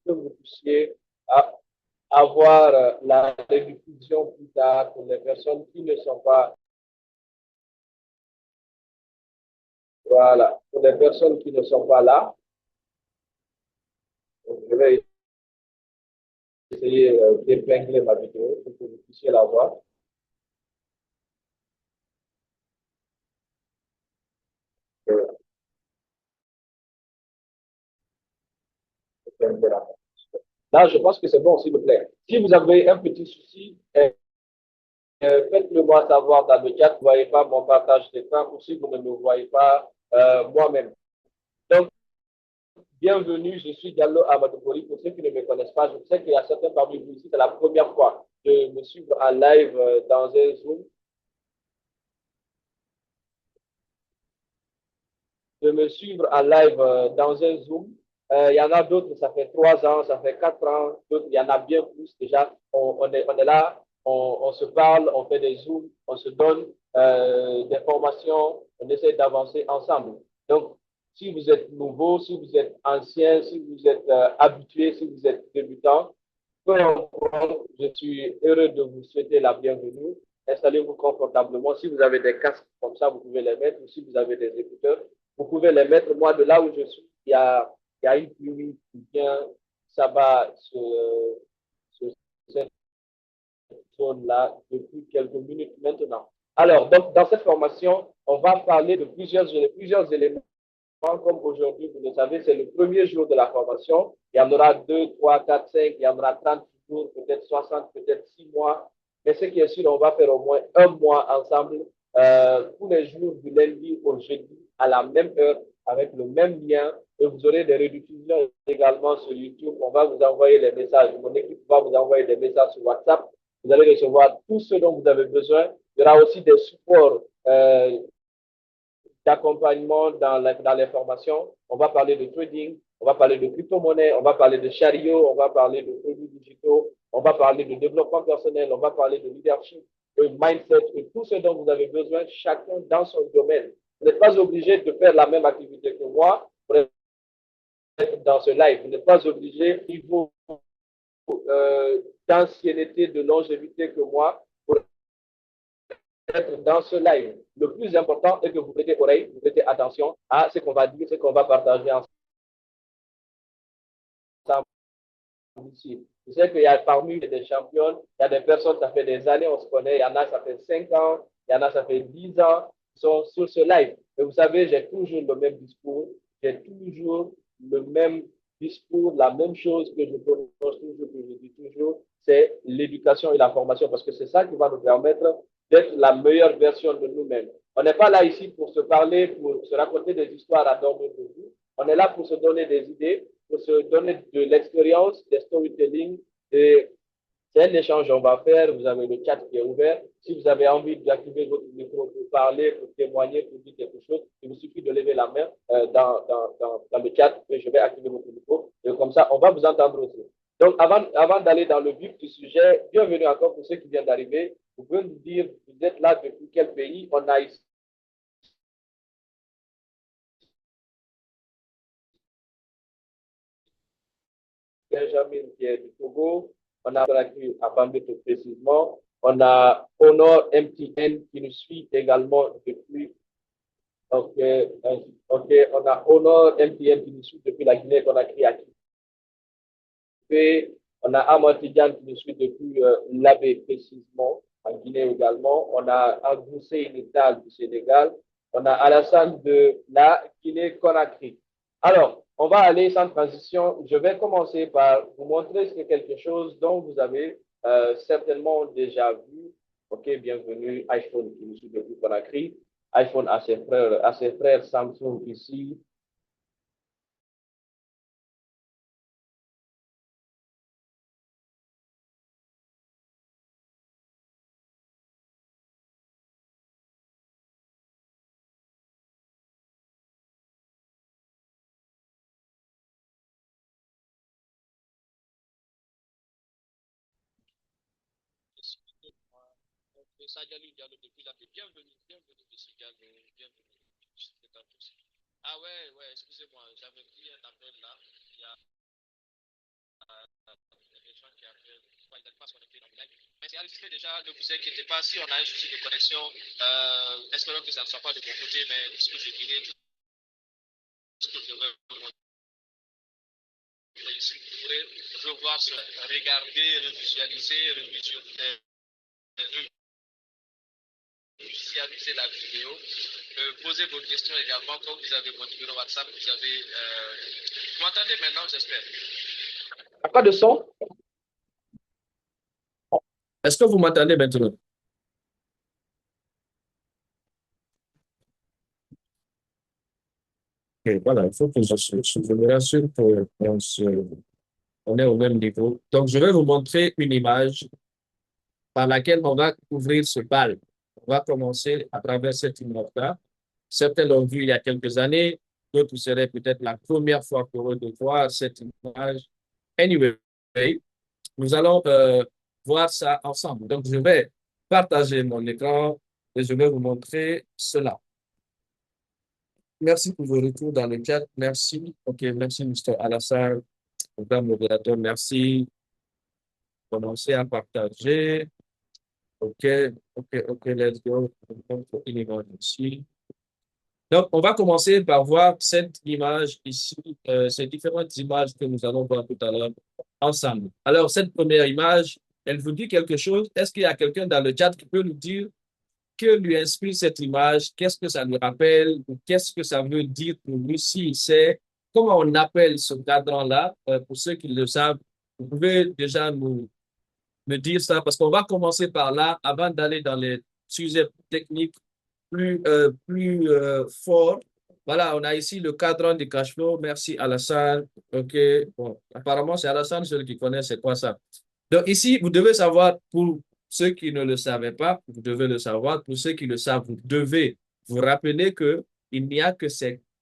que vous puissiez avoir la rediffusion plus tard pour les personnes qui ne sont pas, voilà, pour les personnes qui ne sont pas là. Je vais essayer d'épingler ma vidéo pour que vous puissiez la voir. Là, je pense que c'est bon, s'il vous plaît. Si vous avez un petit souci, faites-le moi savoir dans le chat. Vous ne voyez pas mon partage d'écran ou si vous ne me voyez pas moi-même. Donc, bienvenue, je suis Diallo Amadoukouri. Pour ceux qui ne me connaissent pas, je sais qu'il y a certains parmi vous ici, c'est la première fois de me suivre en live dans un Zoom, de me suivre en live dans un Zoom. Il y en a d'autres, ça fait 3 ans, ça fait 4 ans, d'autres, il y en a bien plus déjà. On est là, on se parle, on fait des Zooms, on se donne des formations, on essaie d'avancer ensemble. Donc, si vous êtes nouveau, si vous êtes ancien, si vous êtes habitué, si vous êtes débutant, peu importe, je suis heureux de vous souhaiter la bienvenue. Installez-vous confortablement. Si vous avez des casques comme ça, vous pouvez les mettre. Ou si vous avez des écouteurs, vous pouvez les mettre. Moi, de là où je suis, il y a une pluie qui vient, ça va cette zone-là depuis quelques minutes maintenant. Alors, donc, dans cette formation, on va parler de plusieurs éléments. Comme aujourd'hui, vous le savez, c'est le premier jour de la formation. Il y en aura 2, 3, 4, 5, il y en aura 30 jours, peut-être 60, peut-être 6 mois. Mais ce qui est sûr, on va faire au moins un mois ensemble, tous les jours du lundi au jeudi, à la même heure, avec le même lien. Et vous aurez des rediffusions également sur YouTube. On va vous envoyer les messages. Mon équipe va vous envoyer des messages sur WhatsApp. Vous allez recevoir tout ce dont vous avez besoin. Il y aura aussi des supports d'accompagnement dans les formations. On va parler de trading, on va parler de crypto-monnaie, on va parler de chariot, on va parler de produits digitaux, on va parler de développement personnel, on va parler de leadership, de mindset, et tout ce dont vous avez besoin, chacun dans son domaine. Vous n'êtes pas obligé de faire la même activité que moi pour être dans ce live. Vous n'êtes pas obligé, niveau d'ancienneté, de longévité que moi, pour être dans ce live. Le plus important est que vous prêtez oreille, vous prêtez attention à ce qu'on va dire, ce qu'on va partager ensemble ici. Je sais qu'il y a parmi des champions, il y a des personnes, ça fait des années, on se connaît, il y en a, ça fait 5 ans, il y en a, ça fait 10 ans, qui sont sur ce live. Et vous savez, j'ai toujours le même discours, j'ai toujours le même discours, la même chose que je prononce toujours, que je dis toujours, c'est l'éducation et la formation, parce que c'est ça qui va nous permettre d'être la meilleure version de nous-mêmes. On n'est pas là ici pour se parler, pour se raconter des histoires à dormir debout. On est là pour se donner des idées, pour se donner de l'expérience, des storytelling. Et c'est un échange qu'on va faire. Vous avez le chat qui est ouvert. Si vous avez envie d'activer votre micro pour parler, pour témoigner, pour dire quelque chose, il vous suffit de lever la main dans le chat et je vais activer votre micro. Et comme ça, on va vous entendre aussi. Donc, avant d'aller dans le vif du sujet, bienvenue encore pour ceux qui viennent d'arriver. Vous pouvez nous dire, vous êtes là depuis quel pays? On a ici Benjamin qui est du Togo. On a Conakry à Bambeto précisément. On a Honor MTN qui nous suit également depuis. Ok, ok. On a Honor MTN qui nous suit depuis la Guinée-Conakry à Kipé. On a Amantidiane qui nous suit depuis l'Abbé précisément, en Guinée également. On a Angoussé Inital du Sénégal. On a Alassane de la Guinée-Conakry. Alors, on va aller sans transition. Je vais commencer par vous montrer quelque chose dont vous avez certainement déjà vu. OK, bienvenue, iPhone qui nous suit depuis Conakry. iPhone à ses frères Samsung ici. Sajali Diallo depuis la bienvenue, bienvenue de Diallo, bienvenue. Ah ouais, ouais, excusez-moi, j'avais pris un appel là. Il y a il n'arrive pas à se connecter dans le live. Mais c'est enregistré déjà, ne vous inquiétez pas. Si on a un souci de connexion, espérons que ça ne soit pas de mon côté, mais ce que je dirais, tout ce que je veux vous montrer ici, vous pourrez revoir, regarder, revisualiser la vidéo. Posez vos questions également. Comme vous avez mon numéro WhatsApp, vous avez. Vous m'entendez maintenant, j'espère. Pas de son? Est-ce que vous m'entendez maintenant? Ok, voilà, il faut que je me rassure on est au même niveau. Donc, je vais vous montrer une image par laquelle on va ouvrir ce bal. On va commencer à travers cette image-là. Certains l'ont vu il y a quelques années, d'autres seraient peut-être la première fois pour eux de voir cette image. Anyway, nous allons voir ça ensemble. Donc, je vais partager mon écran et je vais vous montrer cela. Merci pour vos retours dans le chat. Merci. OK, merci, Mr. Alassane, programme modérateur. Merci. Commencez à partager. OK, OK, let's go. Une image ici. Donc, on va commencer par voir cette image ici, ces différentes images que nous allons voir tout à l'heure ensemble. Alors, cette première image, elle vous dit quelque chose? Est-ce qu'il y a quelqu'un dans le chat qui peut nous dire que lui inspire cette image? Qu'est-ce que ça nous rappelle? Ou qu'est-ce que ça veut dire pour lui s'il sait? Comment on appelle ce cadran-là? Pour ceux qui le savent, vous pouvez déjà me dire ça parce qu'on va commencer par là avant d'aller dans les sujets techniques plus fort. Voilà, on a ici le cadran du cash flow. Merci Alassane. OK. Bon, apparemment, c'est Alassane celui qui connaît c'est quoi ça. Donc ici, vous devez savoir, pour ceux qui ne le savaient pas, vous devez le savoir. Pour ceux qui le savent, vous devez vous rappeler que il n'y a que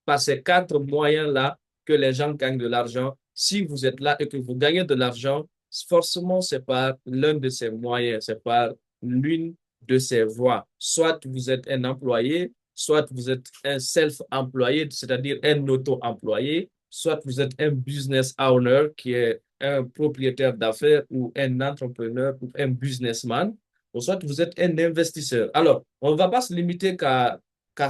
par ces quatre moyens-là que les gens gagnent de l'argent. Si vous êtes là et que vous gagnez de l'argent, forcément, c'est par l'un de ces moyens, c'est par l'une de ces voies. Soit vous êtes un employé, soit vous êtes un self-employé, c'est-à-dire un auto-employé, soit vous êtes un business owner qui est un propriétaire d'affaires ou un entrepreneur ou un businessman, ou soit vous êtes un investisseur. Alors, on ne va pas se limiter qu'à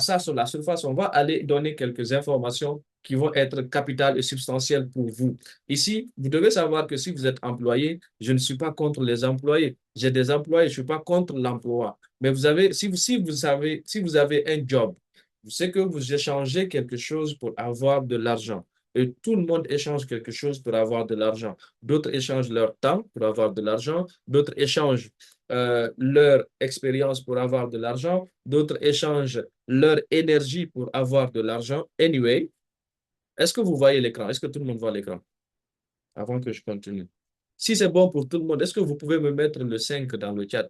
ça sur la surface, on va aller donner quelques informations qui vont être capitales et substantielles pour vous. Ici, vous devez savoir que si vous êtes employé, je ne suis pas contre les employés. J'ai des employés, je ne suis pas contre l'emploi. Mais si vous avez un job, c'est que vous échangez quelque chose pour avoir de l'argent. Et tout le monde échange quelque chose pour avoir de l'argent. D'autres échangent leur temps pour avoir de l'argent. D'autres échangent leur expérience pour avoir de l'argent. D'autres échangent leur énergie pour avoir de l'argent. Anyway, est-ce que vous voyez l'écran? Est-ce que tout le monde voit l'écran? Avant que je continue. Si c'est bon pour tout le monde, est-ce que vous pouvez me mettre le 5 dans le chat?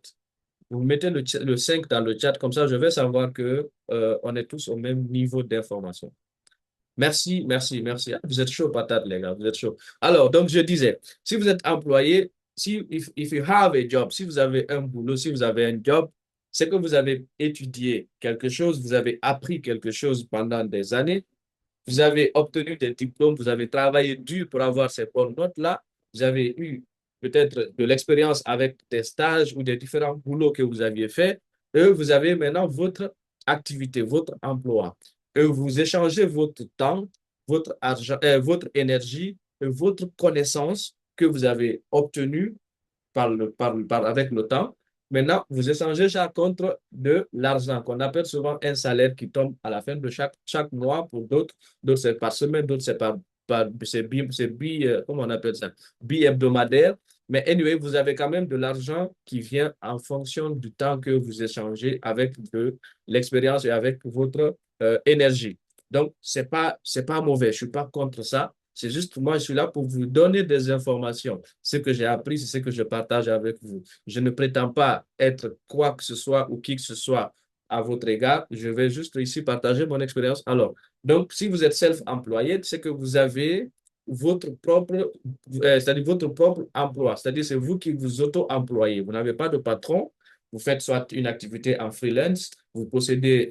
Vous mettez le 5 dans le chat, comme ça je vais savoir que on est tous au même niveau d'information. Merci, merci, merci. Ah, vous êtes chaud, patate, les gars, vous êtes chaud. Alors, donc je disais, si vous êtes employé, if you have a job, si vous avez un boulot, si vous avez un job, c'est que vous avez étudié quelque chose, vous avez appris quelque chose pendant des années, vous avez obtenu des diplômes, vous avez travaillé dur pour avoir ces bonnes notes-là, vous avez eu peut-être de l'expérience avec des stages ou des différents boulots que vous aviez faits, et vous avez maintenant votre activité, votre emploi. Et vous échangez votre temps, votre argent, votre énergie et votre connaissance que vous avez obtenue avec le temps. Maintenant, vous échangez ça contre de l'argent qu'on appelle souvent un salaire qui tombe à la fin de chaque mois pour d'autres. D'autres, c'est par semaine, d'autres, comment on appelle ça? Bi-hebdomadaire. Mais anyway, vous avez quand même de l'argent qui vient en fonction du temps que vous échangez avec de l'expérience et avec votre énergie. Donc, c'est pas mauvais. Je ne suis pas contre ça. C'est juste, moi, je suis là pour vous donner des informations. Ce que j'ai appris, c'est ce que je partage avec vous. Je ne prétends pas être quoi que ce soit ou qui que ce soit à votre égard. Je vais juste ici partager mon expérience. Alors, donc, si vous êtes self-employé, c'est que vous avez c'est-à-dire votre propre emploi. C'est-à-dire, c'est vous qui vous auto-employez. Vous n'avez pas de patron. Vous faites soit une activité en freelance, vous possédez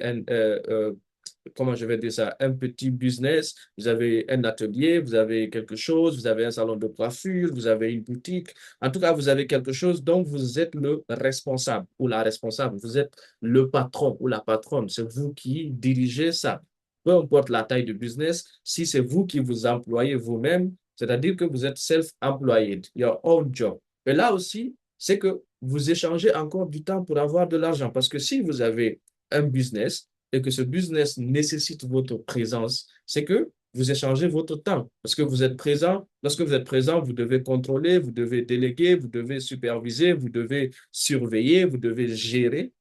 comment je vais dire ça, un petit business, vous avez un atelier, vous avez quelque chose, vous avez un salon de coiffure, vous avez une boutique. En tout cas, vous avez quelque chose dont vous êtes le responsable ou la responsable. Vous êtes le patron ou la patronne. C'est vous qui dirigez ça. Peu importe la taille du business, si c'est vous qui vous employez vous-même, c'est-à-dire que vous êtes self-employed, your own job. Et là aussi, c'est que vous échangez encore du temps pour avoir de l'argent. Parce que si vous avez un business et que ce business nécessite votre présence, c'est que vous échangez votre temps. Parce que vous êtes présent. Lorsque vous êtes présent, vous devez contrôler, vous devez déléguer, vous devez superviser, vous devez surveiller, vous devez gérer.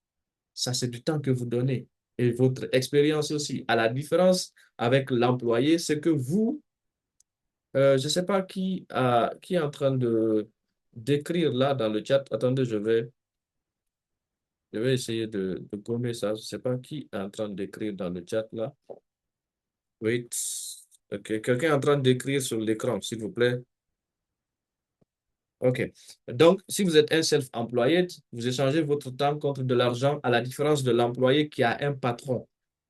Ça, c'est du temps que vous donnez. Et votre expérience aussi. À la différence avec l'employé, c'est que vous, je ne sais pas qui est en train de d'écrire là dans le chat. Attendez, je vais essayer de gommer ça. Je ne sais pas qui est en train d'écrire dans le chat là. Wait. OK. Quelqu'un est en train d'écrire sur l'écran, s'il vous plaît. OK. Donc, si vous êtes un self-employé, vous échangez votre temps contre de l'argent à la différence de l'employé qui a un patron.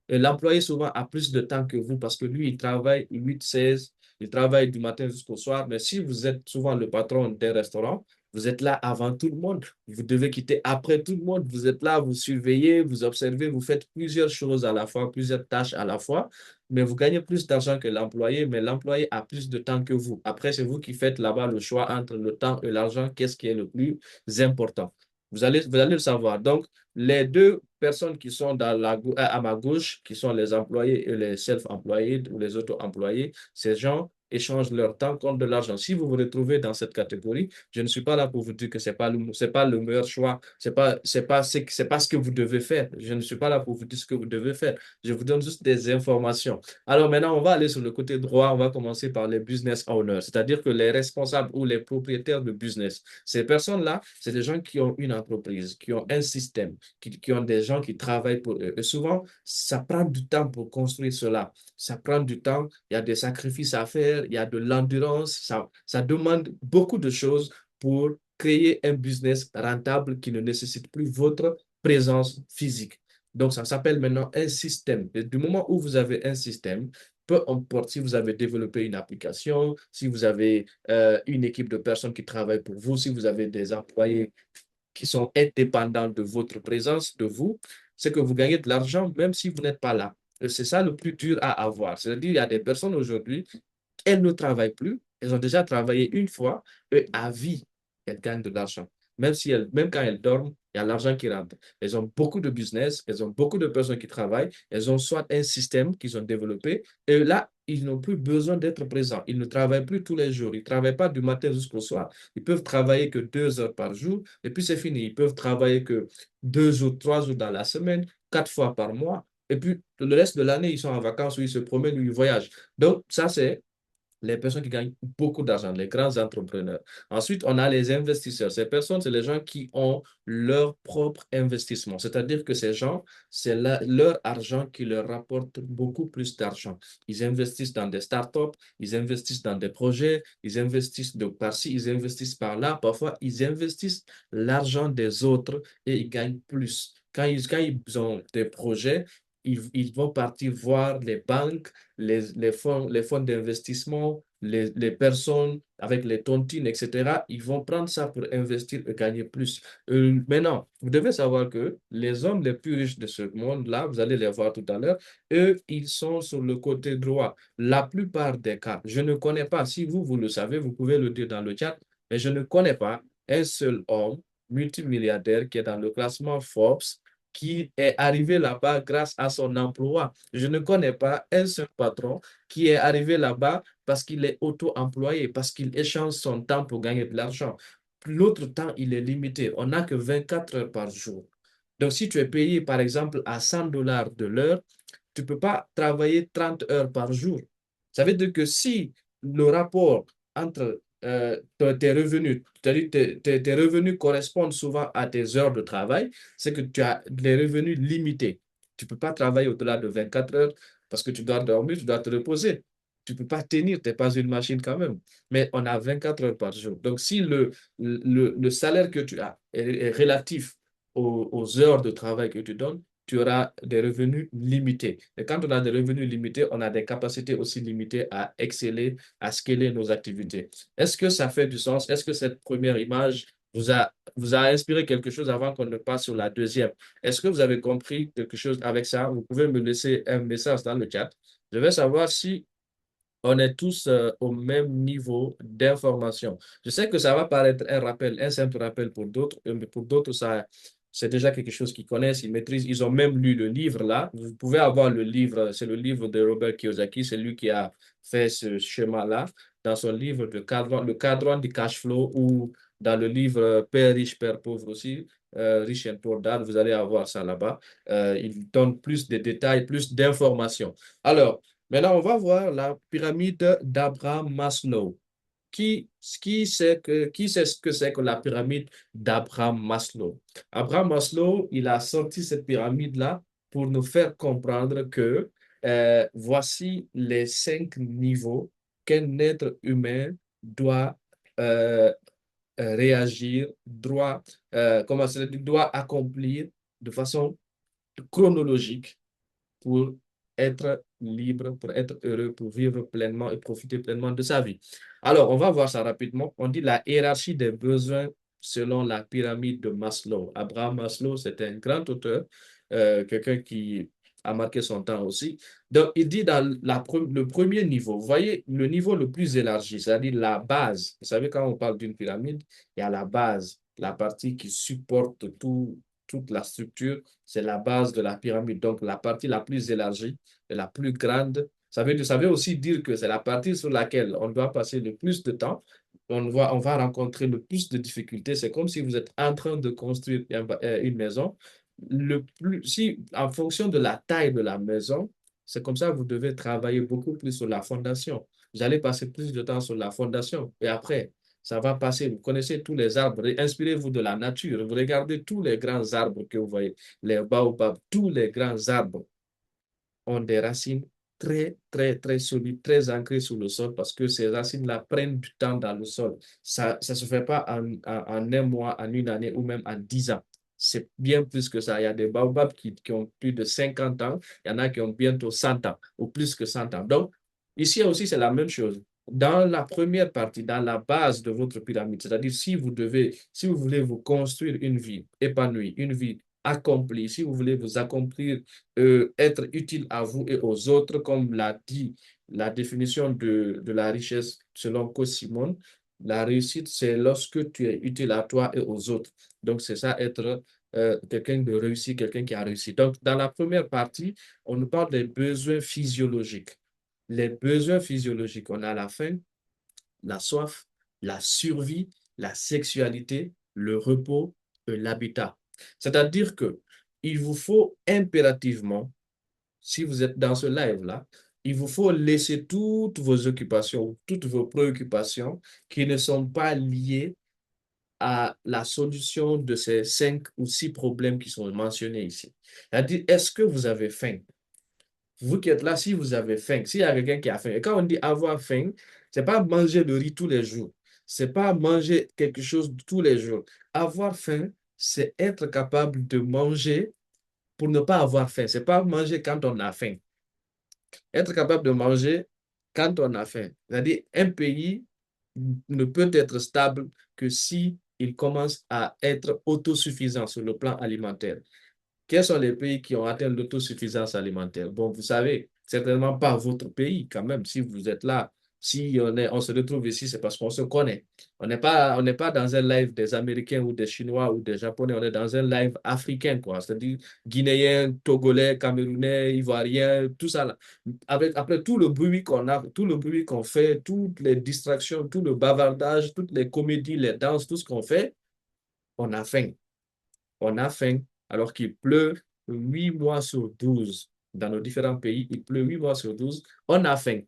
Et l'employé souvent a plus de temps que vous parce que lui, il travaille 8-16, il travaille du matin jusqu'au soir. Mais si vous êtes souvent le patron d'un restaurant, vous êtes là avant tout le monde. Vous devez quitter après tout le monde. Vous êtes là, vous surveillez, vous observez, vous faites plusieurs choses à la fois, plusieurs tâches à la fois. Mais vous gagnez plus d'argent que l'employé, mais l'employé a plus de temps que vous. Après, c'est vous qui faites là-bas le choix entre le temps et l'argent. Qu'est-ce qui est le plus important? Vous allez le savoir. Donc, les deux personnes qui sont à ma gauche, qui sont les employés et les self-employés ou les auto-employés, ces gens échangent leur temps contre de l'argent. Si vous vous retrouvez dans cette catégorie, je ne suis pas là pour vous dire que c'est pas le meilleur choix, c'est pas ce que vous devez faire. Je ne suis pas là pour vous dire ce que vous devez faire. Je vous donne juste des informations. Alors maintenant, on va aller sur le côté droit. On va commencer par les business owners, c'est-à-dire que les responsables ou les propriétaires de business. Ces personnes-là, c'est des gens qui ont une entreprise, qui ont un système, qui ont des gens qui travaillent pour eux. Et souvent, ça prend du temps pour construire cela. Ça prend du temps, il y a des sacrifices à faire, il y a de l'endurance, ça demande beaucoup de choses pour créer un business rentable qui ne nécessite plus votre présence physique. Donc, ça s'appelle maintenant un système. Et du moment où vous avez un système, peu importe si vous avez développé une application, si vous avez une équipe de personnes qui travaillent pour vous, si vous avez des employés qui sont indépendants de votre présence, de vous, c'est que vous gagnez de l'argent même si vous n'êtes pas là. Et c'est ça le plus dur à avoir. C'est-à-dire, il y a des personnes aujourd'hui, elles ne travaillent plus, elles ont déjà travaillé une fois, et à vie, elles gagnent de l'argent. Même quand elles dorment, il y a l'argent qui rentre. Elles ont beaucoup de business, elles ont beaucoup de personnes qui travaillent, elles ont soit un système qu'ils ont développé, et là, ils n'ont plus besoin d'être présents. Ils ne travaillent plus tous les jours. Ils ne travaillent pas du matin jusqu'au soir. Ils peuvent travailler que 2 heures par jour, et puis c'est fini. Ils peuvent travailler que 2 jours, 3 jours dans la semaine, 4 fois par mois, et puis le reste de l'année, ils sont en vacances ou ils se promènent ou ils voyagent. Donc, ça, c'est les personnes qui gagnent beaucoup d'argent, les grands entrepreneurs. Ensuite, on a les investisseurs. Ces personnes, c'est les gens qui ont leur propre investissement. C'est-à-dire que ces gens, c'est leur argent qui leur rapporte beaucoup plus d'argent. Ils investissent dans des startups, ils investissent dans des projets, ils investissent de par-ci, ils investissent par-là. Parfois, ils investissent l'argent des autres et ils gagnent plus. Quand ils ont des projets, ils vont partir voir les banques, les fonds d'investissement, les personnes avec les tontines, etc., ils vont prendre ça pour investir et gagner plus. Maintenant, vous devez savoir que les hommes les plus riches de ce monde-là, vous allez les voir tout à l'heure, eux, ils sont sur le côté droit. La plupart des cas, je ne connais pas, si vous le savez, vous pouvez le dire dans le chat, mais je ne connais pas un seul homme multimilliardaire qui est dans le classement Forbes qui est arrivé là-bas grâce à son emploi. Je ne connais pas un seul patron qui est arrivé là-bas parce qu'il est auto-employé, parce qu'il échange son temps pour gagner de l'argent. L'autre temps, il est limité. On n'a que 24 heures par jour. Donc, si tu es payé, par exemple, à 100 dollars de l'heure, tu ne peux pas travailler 30 heures par jour. Ça veut dire que si le rapport entre tes revenus, c'est-à-dire tes revenus correspondent souvent à tes heures de travail, c'est que tu as des revenus limités. Tu ne peux pas travailler au-delà de 24 heures parce que tu dois dormir, tu dois te reposer. Tu ne peux pas tenir, tu n'es pas une machine quand même. Mais on a 24 heures par jour. Donc, si le salaire que tu as est relatif aux heures de travail que tu donnes, tu auras des revenus limités. Et quand on a des revenus limités, on a des capacités aussi limitées à exceller, à scaler nos activités. Est-ce que ça fait du sens? Est-ce que cette première image vous a inspiré quelque chose avant qu'on ne passe sur la deuxième? Est-ce que vous avez compris quelque chose avec ça? Vous pouvez me laisser un message dans le chat. Je veux savoir si on est tous au même niveau d'information. Je sais que ça va paraître un rappel, un simple rappel pour d'autres, mais pour d'autres, ça, c'est déjà quelque chose qu'ils connaissent, ils maîtrisent, ils ont même lu le livre là. Vous pouvez avoir le livre, c'est le livre de Robert Kiyosaki, c'est lui qui a fait ce schéma-là dans son livre de cadran, le cadran du cash flow ou dans le livre Père riche, Père pauvre aussi, Rich and Poor Dad, vous allez avoir ça là-bas. Il donne plus de détails, plus d'informations. Alors, maintenant, on va voir la pyramide d'Abraham Maslow. Qui sait ce que c'est que la pyramide d'Abraham Maslow? Abraham Maslow, il a sorti cette pyramide-là pour nous faire comprendre que voici les 5 niveaux qu'un être humain doit euh, réagir, doit accomplir de façon chronologique pour être libre, pour être heureux, pour vivre pleinement et profiter pleinement de sa vie. Alors, on va voir ça rapidement. On dit la hiérarchie des besoins selon la pyramide de Maslow. Abraham Maslow, c'est un grand auteur, quelqu'un qui a marqué son temps aussi. Donc, il dit dans le premier niveau, vous voyez, le niveau le plus élargi, c'est-à-dire la base. Vous savez, quand on parle d'une pyramide, il y a la base, la partie qui supporte toute la structure, c'est la base de la pyramide. Donc, la partie la plus élargie et la plus grande, ça veut aussi dire que c'est la partie sur laquelle on doit passer le plus de temps. On va rencontrer le plus de difficultés. C'est comme si vous êtes en train de construire une maison. Si, en fonction de la taille de la maison, c'est comme ça que vous devez travailler beaucoup plus sur la fondation. Vous allez passer plus de temps sur la fondation. Et après, ça va passer. Vous connaissez tous les arbres. Inspirez-vous de la nature. Vous regardez tous les grands arbres que vous voyez, les baobabs, tous les grands arbres ont des racines très, très, très solides, très ancrées sur le sol parce que ces racines-là prennent du temps dans le sol. Ça ne se fait pas en un mois, en une année ou même en 10 ans. C'est bien plus que ça. Il y a des baobabs qui ont plus de 50 ans. Il y en a qui ont bientôt 100 ans ou plus que 100 ans. Donc, ici aussi, c'est la même chose. Dans la première partie, dans la base de votre pyramide, c'est-à-dire si vous voulez vous construire une vie épanouie, une vie accomplie, si vous voulez vous accomplir, être utile à vous et aux autres, comme l'a dit la définition de la richesse selon Co-Simon, la réussite, c'est lorsque tu es utile à toi et aux autres. Donc, c'est ça, être quelqu'un de réussi, quelqu'un qui a réussi. Donc, dans la première partie, on nous parle des besoins physiologiques. Les besoins physiologiques, on a la faim, la soif, la survie, la sexualité, le repos et l'habitat. C'est-à-dire que il vous faut impérativement, si vous êtes dans ce live-là, il vous faut laisser toutes vos occupations, toutes vos préoccupations qui ne sont pas liées à la solution de ces 5 ou 6 problèmes qui sont mentionnés ici. C'est-à-dire, est-ce que vous avez faim? Vous qui êtes là, si vous avez faim, s'il y a quelqu'un qui a faim, et quand on dit avoir faim, c'est pas manger le riz tous les jours, c'est pas manger quelque chose tous les jours. Avoir faim, c'est être capable de manger pour ne pas avoir faim. C'est pas manger quand on a faim. Être capable de manger quand on a faim. C'est-à-dire, un pays ne peut être stable que si il commence à être autosuffisant sur le plan alimentaire. Quels sont les pays qui ont atteint l'autosuffisance alimentaire? Bon, vous savez, certainement pas votre pays quand même. Si vous êtes là, si on se retrouve ici, c'est parce qu'on se connaît. On n'est pas dans un live des Américains ou des Chinois ou des Japonais, on est dans un live africain, quoi. C'est-à-dire Guinéens, Togolais, Camerounais, Ivoiriens, tout ça là. Après tout le bruit qu'on a, tout le bruit qu'on fait, toutes les distractions, tout le bavardage, toutes les comédies, les danses, tout ce qu'on fait, on a faim. On a faim alors qu'il pleut 8 mois sur 12. Dans nos différents pays, il pleut 8 mois sur 12. On a faim.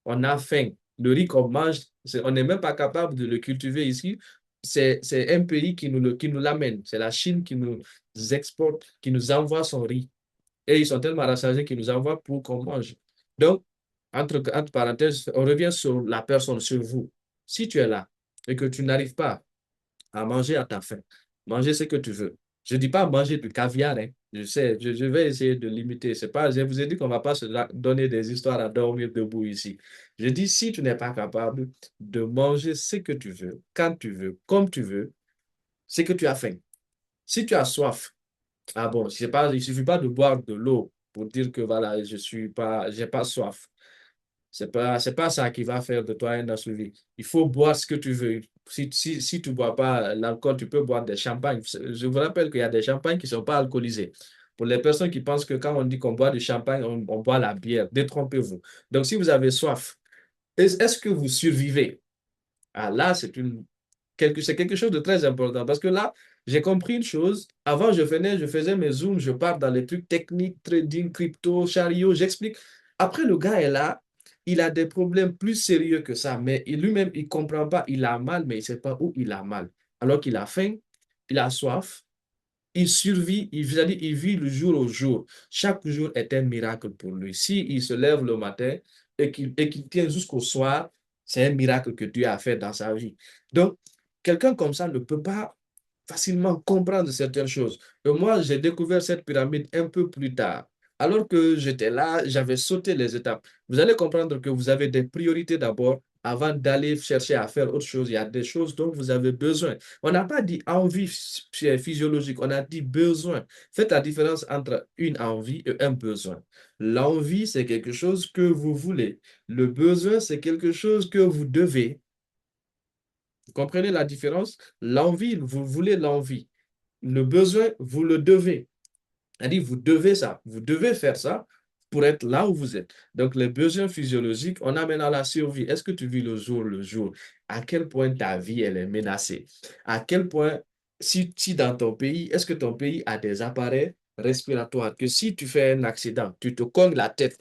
On a faim. Le riz qu'on mange, on n'est même pas capable de le cultiver ici. C'est un pays qui nous l'amène. C'est la Chine qui nous exporte, qui nous envoie son riz. Et ils sont tellement rassasiés qu'ils nous envoient pour qu'on mange. Donc, entre parenthèses, on revient sur la personne, sur vous. Si tu es là et que tu n'arrives pas à manger à ta faim, manger ce que tu veux, Je ne dis pas manger du caviar, hein. Je sais, je vais essayer de limiter. C'est pas, je vous ai dit qu'on ne va pas se donner des histoires à dormir debout ici. Je dis, si tu n'es pas capable de manger ce que tu veux, quand tu veux, comme tu veux, c'est que tu as faim. Si tu as soif, ah bon, c'est pas, il ne suffit pas de boire de l'eau pour dire que voilà, j'ai pas soif. C'est pas ça qui va faire de toi un assouvi. Il faut boire ce que tu veux. Si tu ne bois pas l'alcool, tu peux boire des champagnes. Je vous rappelle qu'il y a des champagnes qui ne sont pas alcoolisés. Pour les personnes qui pensent que quand on dit qu'on boit du champagne, on boit la bière, détrompez-vous. Donc, si vous avez soif, est-ce que vous survivez? Ah, là, c'est quelque chose de très important parce que là, j'ai compris une chose. Avant, je faisais mes zooms, je pars dans les trucs techniques, trading, crypto, chariot, j'explique. Après, le gars est là, il a des problèmes plus sérieux que ça, mais lui-même, il ne comprend pas. Il a mal, mais il ne sait pas où il a mal. Alors qu'il a faim, il a soif, il survit, c'est-à-dire, il vit le jour au jour. Chaque jour est un miracle pour lui. S'il se lève le matin et qu'il tient jusqu'au soir, c'est un miracle que Dieu a fait dans sa vie. Donc, quelqu'un comme ça ne peut pas facilement comprendre certaines choses. Et moi, j'ai découvert cette pyramide un peu plus tard. Alors que j'étais là, j'avais sauté les étapes. Vous allez comprendre que vous avez des priorités d'abord avant d'aller chercher à faire autre chose. Il y a des choses dont vous avez besoin. On n'a pas dit envie physiologique, on a dit besoin. Faites la différence entre une envie et un besoin. L'envie, c'est quelque chose que vous voulez. Le besoin, c'est quelque chose que vous devez. Vous comprenez la différence? L'envie, vous voulez l'envie. Le besoin, vous le devez. C'est-à-dire, vous devez ça. Vous devez faire ça pour être là où vous êtes. Donc, les besoins physiologiques, on amène à la survie. Est-ce que tu vis le jour le jour? À quel point ta vie, elle est menacée? À quel point, si dans ton pays, est-ce que ton pays a des appareils respiratoires que si tu fais un accident, tu te cognes la tête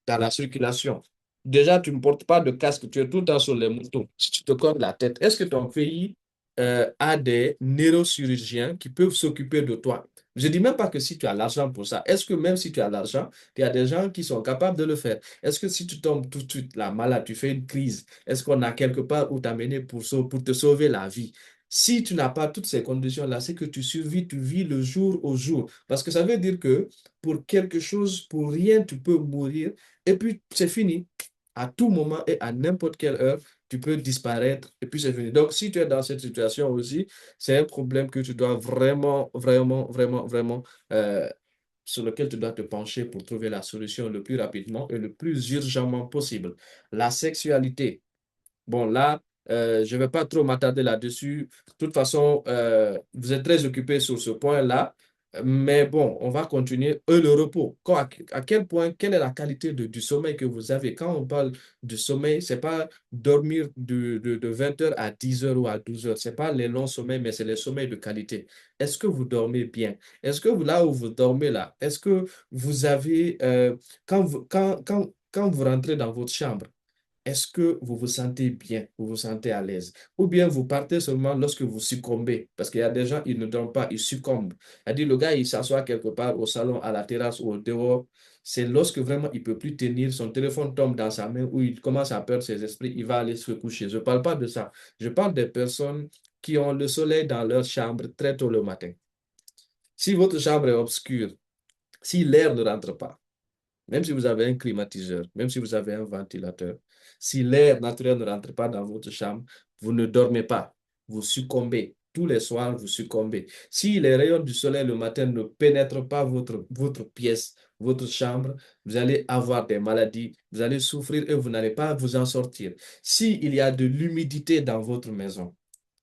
dans la circulation. Déjà, tu ne portes pas de casque, tu es tout le temps sur les motos. Si tu te cognes la tête, est-ce que ton pays a des neurochirurgiens qui peuvent s'occuper de toi? Je ne dis même pas que si tu as l'argent pour ça. Est-ce que même si tu as l'argent, il y a des gens qui sont capables de le faire? Est-ce que si tu tombes tout de suite là, malade, tu fais une crise, est-ce qu'on a quelque part où t'amener pour te sauver la vie? Si tu n'as pas toutes ces conditions-là, c'est que tu survis, tu vis le jour au jour. Parce que ça veut dire que pour quelque chose, pour rien, tu peux mourir et puis c'est fini. À tout moment et à n'importe quelle heure, tu peux disparaître et puis c'est fini. Donc, si tu es dans cette situation aussi, c'est un problème que tu dois vraiment, vraiment, vraiment, vraiment, euh, sur lequel tu dois te pencher pour trouver la solution le plus rapidement et le plus urgemment possible. La sexualité. Bon, là, je ne vais pas trop m'attarder là-dessus. De toute façon, vous êtes très occupé sur ce point-là. Mais bon, on va continuer. Le repos. À quel point, quelle est la qualité du sommeil que vous avez? Quand on parle du sommeil, ce n'est pas dormir de 20 heures à 10 heures ou à 12 heures. Ce n'est pas les longs sommeils, mais c'est les sommeils de qualité. Est-ce que vous dormez bien? Est-ce que là où vous dormez là, est-ce que vous avez, quand vous rentrez dans votre chambre, est-ce que vous vous sentez bien, vous vous sentez à l'aise? Ou bien vous partez seulement lorsque vous succombez? Parce qu'il y a des gens, ils ne dorment pas, ils succombent. C'est-à-dire, le gars, il s'assoit quelque part au salon, à la terrasse ou au dehors. C'est lorsque vraiment il ne peut plus tenir, son téléphone tombe dans sa main ou il commence à perdre ses esprits, il va aller se coucher. Je ne parle pas de ça. Je parle des personnes qui ont le soleil dans leur chambre très tôt le matin. Si votre chambre est obscure, si l'air ne rentre pas, même si vous avez un climatiseur, même si vous avez un ventilateur, si l'air naturel ne rentre pas dans votre chambre, vous ne dormez pas. Vous succombez. Tous les soirs, vous succombez. Si les rayons du soleil le matin ne pénètrent pas votre pièce, votre chambre, vous allez avoir des maladies, vous allez souffrir et vous n'allez pas vous en sortir. S'il y a de l'humidité dans votre maison,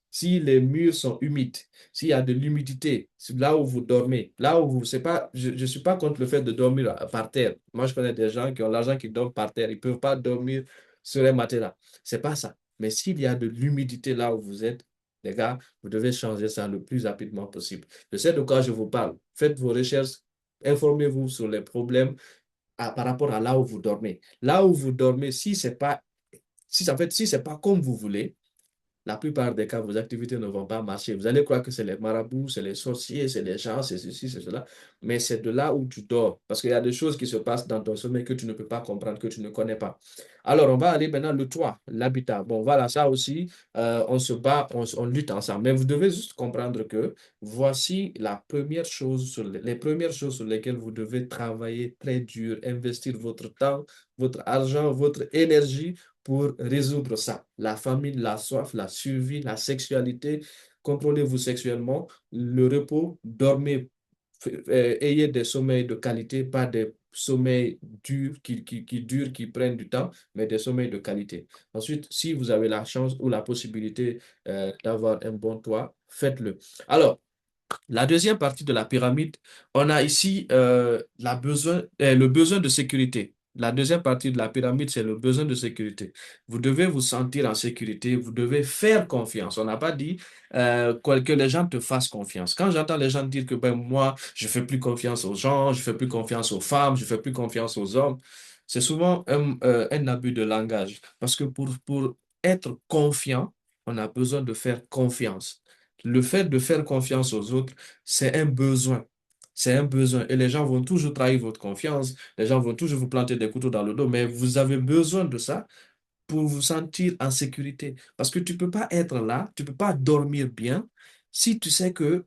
si les murs sont humides, s'il y a de l'humidité, là où vous dormez, là où vous, c'est pas, je ne suis pas contre le fait de dormir par terre. Moi, je connais des gens qui ont l'argent qui dorment par terre. Ils ne peuvent pas dormir sur un matelas. C'est pas ça. Mais s'il y a de l'humidité là où vous êtes, les gars, vous devez changer ça le plus rapidement possible. Je sais de quoi je vous parle. Faites vos recherches, informez-vous sur les problèmes par rapport à là où vous dormez. Là où vous dormez, si c'est pas, si en fait, si c'est pas comme vous voulez, la plupart des cas, vos activités ne vont pas marcher. Vous allez croire que c'est les marabouts, c'est les sorciers, c'est les gens, c'est ceci, c'est cela. Mais c'est de là où tu dors. Parce qu'il y a des choses qui se passent dans ton sommeil que tu ne peux pas comprendre, que tu ne connais pas. Alors, on va aller maintenant le toit, l'habitat. Bon, voilà, ça aussi, on se bat, on lutte ensemble. Mais vous devez juste comprendre que voici la première chose les premières choses sur lesquelles vous devez travailler très dur, investir votre temps, votre argent, votre énergie pour résoudre ça. La famine, la soif, la survie, la sexualité. Contrôlez-vous sexuellement, le repos, dormez, ayez des sommeils de qualité, pas des sommeils durs qui durent, qui prennent du temps, mais des sommeils de qualité. Ensuite, si vous avez la chance ou la possibilité d'avoir un bon toit, faites-le. Alors, la deuxième partie de la pyramide, on a ici le besoin de sécurité. La deuxième partie de la pyramide, c'est le besoin de sécurité. Vous devez vous sentir en sécurité, vous devez faire confiance. On n'a pas dit que les gens te fassent confiance. Quand j'entends les gens dire que ben, moi, je fais plus confiance aux gens, je fais plus confiance aux femmes, je fais plus confiance aux hommes, c'est souvent un abus de langage. Parce que pour être confiant, on a besoin de faire confiance. Le fait de faire confiance aux autres, c'est un besoin. C'est un besoin. Et les gens vont toujours trahir votre confiance. Les gens vont toujours vous planter des couteaux dans le dos. Mais vous avez besoin de ça pour vous sentir en sécurité. Parce que tu ne peux pas être là, tu ne peux pas dormir bien si tu sais que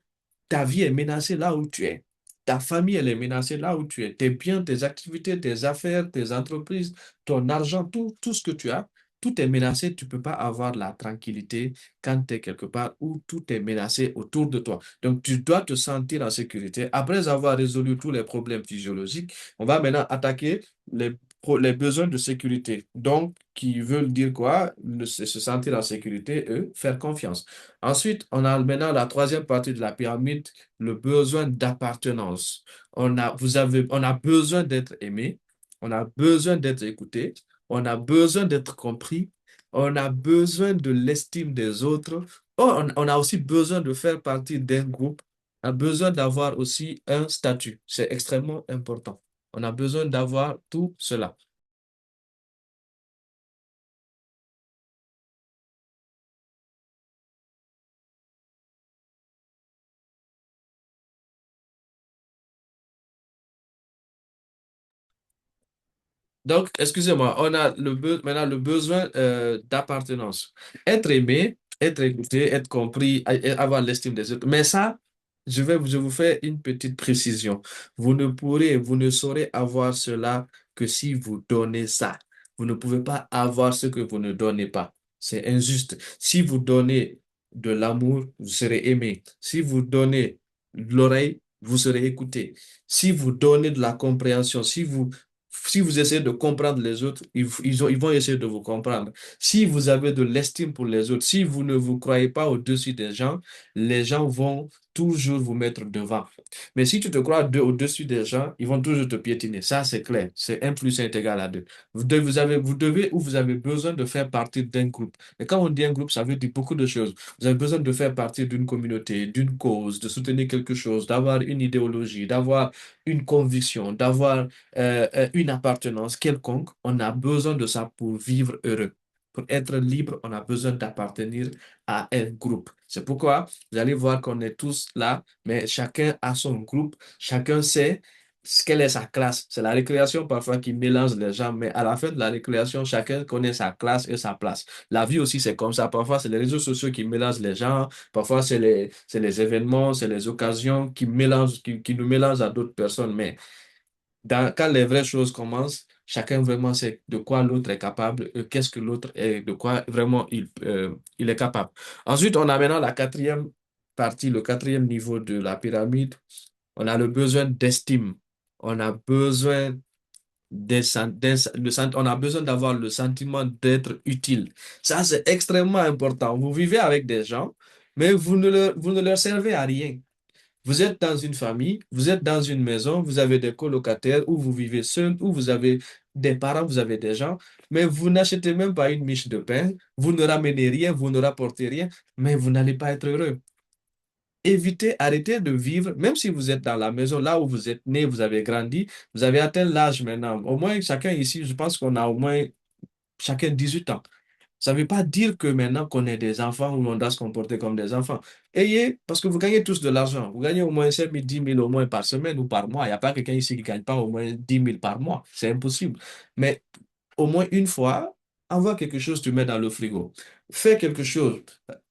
ta vie est menacée là où tu es. Ta famille, elle est menacée là où tu es. Tes biens, tes activités, tes affaires, tes entreprises, ton argent, tout ce que tu as, tout est menacé. Tu ne peux pas avoir la tranquillité quand tu es quelque part où tout est menacé autour de toi. Donc, tu dois te sentir en sécurité. Après avoir résolu tous les problèmes physiologiques, on va maintenant attaquer les besoins de sécurité. Donc, qui veulent dire quoi? Se sentir en sécurité et faire confiance. Ensuite, on a maintenant la troisième partie de la pyramide, le besoin d'appartenance. On a besoin d'être aimé, on a besoin d'être écouté, on a besoin d'être compris, on a besoin de l'estime des autres. Oh, on a aussi besoin de faire partie d'un groupe, on a besoin d'avoir aussi un statut. C'est extrêmement important. On a besoin d'avoir tout cela. Donc, excusez-moi, on a maintenant le besoin d'appartenance. Être aimé, être écouté, être compris, et avoir l'estime des autres. Mais ça, je vous fais une petite précision. Vous ne saurez avoir cela que si vous donnez ça. Vous ne pouvez pas avoir ce que vous ne donnez pas. C'est injuste. Si vous donnez de l'amour, vous serez aimé. Si vous donnez de l'oreille, vous serez écouté. Si vous donnez de la compréhension, si vous essayez de comprendre les autres, ils vont essayer de vous comprendre. Si vous avez de l'estime pour les autres, si vous ne vous croyez pas au-dessus des gens, les gens vont toujours vous mettre devant. Mais si tu te crois au-dessus des gens, ils vont toujours te piétiner. Ça, c'est clair. C'est 1 plus 1 est égal à 2. Vous devez ou vous avez besoin de faire partie d'un groupe. Et quand on dit un groupe, ça veut dire beaucoup de choses. Vous avez besoin de faire partie d'une communauté, d'une cause, de soutenir quelque chose, d'avoir une idéologie, d'avoir une conviction, d'avoir une appartenance quelconque, on a besoin de ça pour vivre heureux. Pour être libre, on a besoin d'appartenir à un groupe. C'est pourquoi vous allez voir qu'on est tous là, mais chacun a son groupe, chacun sait quelle est sa classe. C'est la récréation parfois qui mélange les gens, mais à la fin de la récréation, chacun connaît sa classe et sa place. La vie aussi, c'est comme ça. Parfois, c'est les réseaux sociaux qui mélangent les gens, parfois, c'est les événements, c'est les occasions qui nous mélangent à d'autres personnes, mais quand les vraies choses commencent, chacun vraiment sait de quoi l'autre est capable, qu'est-ce que l'autre est, de quoi vraiment il est capable. Ensuite, on a maintenant la quatrième partie, le quatrième niveau de la pyramide. On a le besoin d'estime. On a besoin on a besoin d'avoir le sentiment d'être utile. Ça, c'est extrêmement important. Vous vivez avec des gens, mais vous ne leur servez à rien. Vous êtes dans une famille, vous êtes dans une maison, vous avez des colocataires, ou vous vivez seul, ou vous avez des parents, vous avez des gens, mais vous n'achetez même pas une miche de pain, vous ne ramenez rien, vous ne rapportez rien, mais vous n'allez pas être heureux. Évitez, arrêtez de vivre, même si vous êtes dans la maison, là où vous êtes né, vous avez grandi, vous avez atteint l'âge maintenant. Au moins, chacun ici, je pense qu'on a au moins chacun 18 ans. Ça ne veut pas dire que maintenant qu'on est des enfants ou on doit se comporter comme des enfants. Parce que vous gagnez tous de l'argent. Vous gagnez au moins 5 000, 10 000 au moins par semaine ou par mois. Il n'y a pas quelqu'un ici qui ne gagne pas au moins 10 000 par mois. C'est impossible. Mais au moins une fois, envoie quelque chose, tu mets dans le frigo. Fais quelque chose,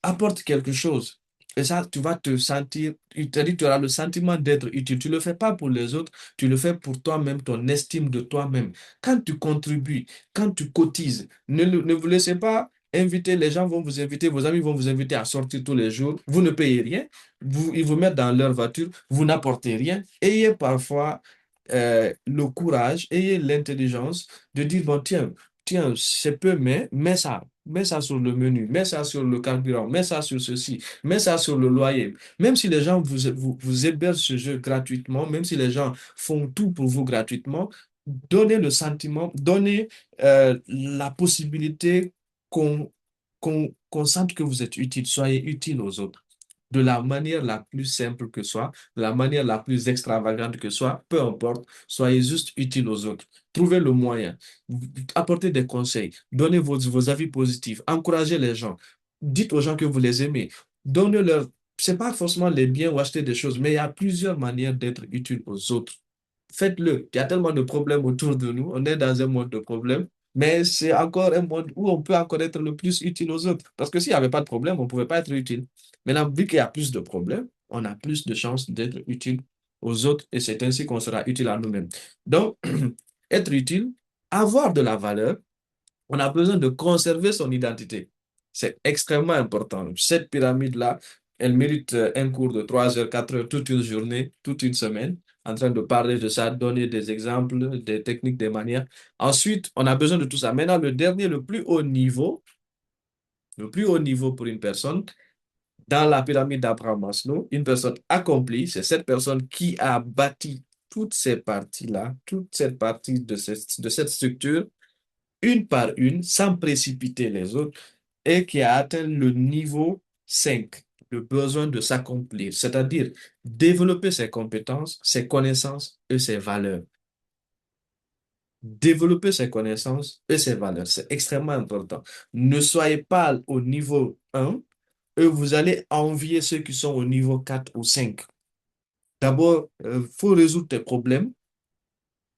apporte quelque chose. Et ça, tu vas te sentir, tu auras le sentiment d'être utile. Tu ne le fais pas pour les autres, tu le fais pour toi-même, ton estime de toi-même. Quand tu contribues, quand tu cotises, ne vous laissez pas inviter, les gens vont vous inviter, vos amis vont vous inviter à sortir tous les jours. Vous ne payez rien, ils vous mettent dans leur voiture, vous n'apportez rien. Ayez parfois le courage, ayez l'intelligence de dire, bon, tiens, c'est peu, mais mets ça sur le menu, mets ça sur le carburant, mets ça sur ceci, mets ça sur le loyer. Même si les gens vous hébergent ce jeu gratuitement, même si les gens font tout pour vous gratuitement, donnez le sentiment, donnez la possibilité qu'on sente que vous êtes utile, soyez utile aux autres. De la manière la plus simple que soit, de la manière la plus extravagante que soit, peu importe, soyez juste utile aux autres. Trouvez le moyen, apportez des conseils, donnez vos avis positifs, encouragez les gens, dites aux gens que vous les aimez, donnez-leur, c'est pas forcément les biens ou acheter des choses, mais il y a plusieurs manières d'être utile aux autres. Faites-le. Il y a tellement de problèmes autour de nous. On est dans un monde de problèmes, mais c'est encore un monde où on peut encore être le plus utile aux autres. Parce que s'il n'y avait pas de problème, on ne pouvait pas être utile. Maintenant, vu qu'il y a plus de problèmes, on a plus de chances d'être utile aux autres et c'est ainsi qu'on sera utile à nous-mêmes. Donc, être utile, avoir de la valeur, on a besoin de conserver son identité. C'est extrêmement important. Cette pyramide-là, elle mérite un cours de 3 heures, 4 heures, toute une journée, toute une semaine, en train de parler de ça, donner des exemples, des techniques, des manières. Ensuite, on a besoin de tout ça. Maintenant, le dernier, le plus haut niveau pour une personne, dans la pyramide d'Abraham Maslow, une personne accomplie, c'est cette personne qui a bâti toutes ces parties-là, toute cette partie de cette structure une par une, sans précipiter les autres, et qui a atteint le niveau 5, le besoin de s'accomplir, c'est-à-dire développer ses compétences, ses connaissances et ses valeurs. Développer ses connaissances et ses valeurs, c'est extrêmement important. Ne soyez pas au niveau 1 et vous allez envier ceux qui sont au niveau 4 ou 5. D'abord, il faut résoudre tes problèmes.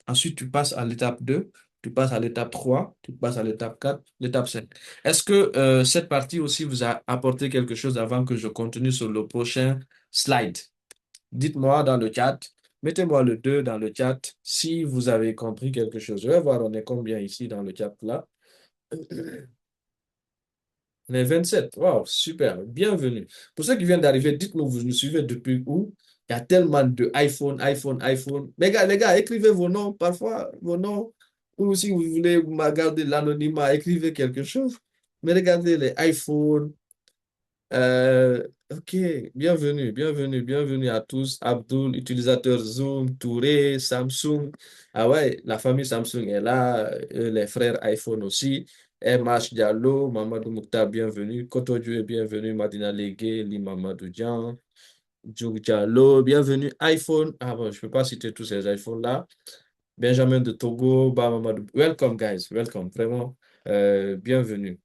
Ensuite, tu passes à l'étape 2, tu passes à l'étape 3, tu passes à l'étape 4, l'étape 5. Est-ce que cette partie aussi vous a apporté quelque chose avant que je continue sur le prochain slide? Dites-moi dans le chat, mettez-moi le 2 dans le chat si vous avez compris quelque chose. Je vais voir, on est combien ici dans le chat là. On est 27. Wow, super. Bienvenue. Pour ceux qui viennent d'arriver, dites-nous, vous nous suivez depuis où? Il y a tellement de iPhone. Les gars, écrivez vos noms, parfois vos noms. Ou si vous voulez garder l'anonymat, écrivez quelque chose. Mais regardez les iPhones. Ok, bienvenue à tous. Abdul, utilisateur Zoom, Touré, Samsung. Ah ouais, la famille Samsung est là, les frères iPhone aussi. MH Diallo, Mamadou Mouktar, bienvenue. Koto Due, bienvenue. Madina Legue, Li Mamadou Dian, Djouk Diallo, bienvenue. iPhone, ah bon, je ne peux pas citer tous ces iPhones-là. Benjamin de Togo, Ba Mamadou. Welcome, guys, welcome, vraiment, bienvenue.